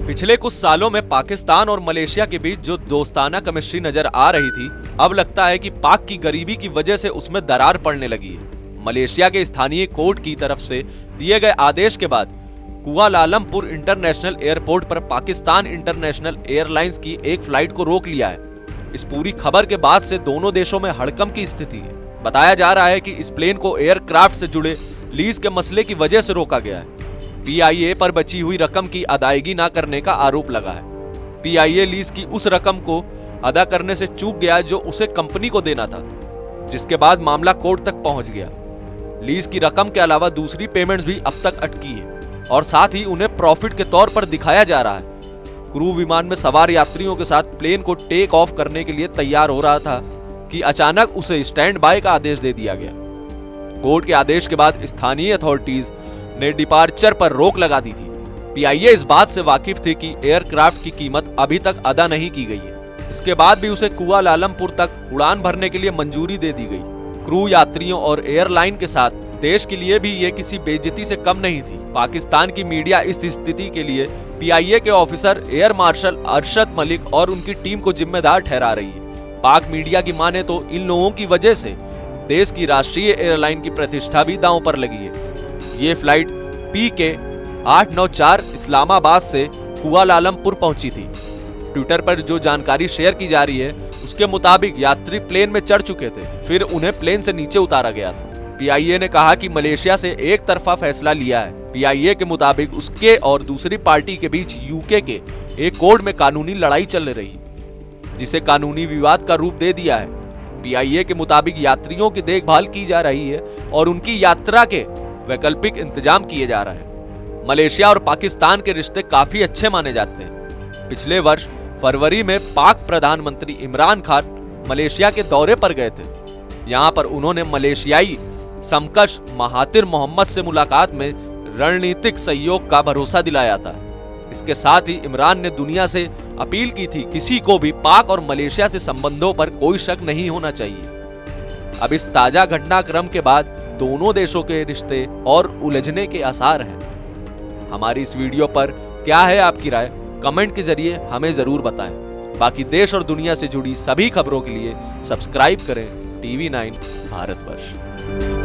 पिछले कुछ सालों में पाकिस्तान और मलेशिया के बीच जो दोस्ताना केमिस्ट्री नजर आ रही थी, अब लगता है कि पाक की गरीबी की वजह से उसमें दरार पड़ने लगी है। मलेशिया के स्थानीय कोर्ट की तरफ से दिए गए आदेश के बाद कुआलालंपुर इंटरनेशनल एयरपोर्ट पर पाकिस्तान इंटरनेशनल एयरलाइंस की एक फ्लाइट को रोक लिया है। इस पूरी खबर के बाद से दोनों देशों में हड़कंप की स्थिति है। बताया जा रहा है कि इस प्लेन को एयरक्राफ्ट से जुड़े लीज के मसले की वजह से रोका गया है। पीआईए पर बची हुई रकम की अदायगी न करने का आरोप लगा है। पीआईए लीज की उस रकम को अदा करने से चूक गया जो उसे कंपनी को देना था, जिसके बाद मामला कोर्ट तक पहुंच गया। लीज की रकम के अलावा दूसरी पेमेंट्स भी अब तक अटकी है और साथ ही उन्हें प्रॉफिट के तौर पर दिखाया जा रहा है। क्रू विमान में सवार यात्रियों के साथ प्लेन को टेक ऑफ करने के लिए तैयार हो रहा था कि अचानक उसे स्टैंड बाय का आदेश दे दिया गया। कोर्ट के आदेश के बाद स्थानीय अथॉरिटीज ने डिपार्चर पर रोक लगा दी थी। पीआईए इस बात से वाकिफ थी कि एयरक्राफ्ट की कीमत अभी तक अदा नहीं की गई है। इसके बाद भी उसे कुआलालंपुर तक उड़ान भरने के लिए मंजूरी दे दी गई। क्रू यात्रियों और एयरलाइन के साथ देश के लिए भी ये किसी बेइज्जती से कम नहीं थी। पाकिस्तान की मीडिया इस स्थिति के लिए पीआईए के officer air marshal Arshad Malik और उनकी टीम को जिम्मेदार ठहरा रही है। पाक मीडिया की माने तो इन लोगों की वजह से देश की राष्ट्रीय एयरलाइन की प्रतिष्ठा भी दांव पर लगी है। ये फ्लाइट PK 894 इस्लामाबाद से कुआलालंपुर पहुंची थी। ट्विटर पर जो जानकारी शेयर की जा रही है उसके मुताबिक यात्री प्लेन में चढ़ चुके थे, फिर उन्हें प्लेन से नीचे उतारा गया था। पीआईए ने कहा कि मलेशिया से एक तरफा फैसला लिया है। पीआईए के मुताबिक उसके और दूसरी पार्टी के बीच यूके के एक कोर्ट में कानूनी लड़ाई चल रही, जिसे कानूनी विवाद का रूप दे दिया है। पीआईए के मुताबिक यात्रियों की देखभाल की जा रही है और उनकी यात्रा के वैकल्पिक इंतजाम किए जा रहे हैं। मलेशिया और पाकिस्तान के रिश्ते काफी अच्छे माने जाते हैं। पिछले वर्ष फरवरी में पाक प्रधानमंत्री इमरान खान मलेशिया के दौरे पर गए थे। यहां पर उन्होंने मलेशियाई समकक्ष महातिर मोहम्मद से मुलाकात में रणनीतिक सहयोग का भरोसा दिलाया था। इसके साथ ही इमरान ने दुनिया से अपील की थी किसी को भी पाक और मलेशिया से संबंधों पर कोई शक नहीं होना चाहिए। अब इस ताजा घटनाक्रम के बाद दोनों देशों के रिश्ते और उलझने के आसार हैं। हमारी इस वीडियो पर क्या है आपकी राय? कमेंट के जरिए हमें जरूर बताएं। बाकी देश और दुनिया से जुड़ी सभी खबरों के लिए सब्सक्राइब करें TV9 भारतवर्ष।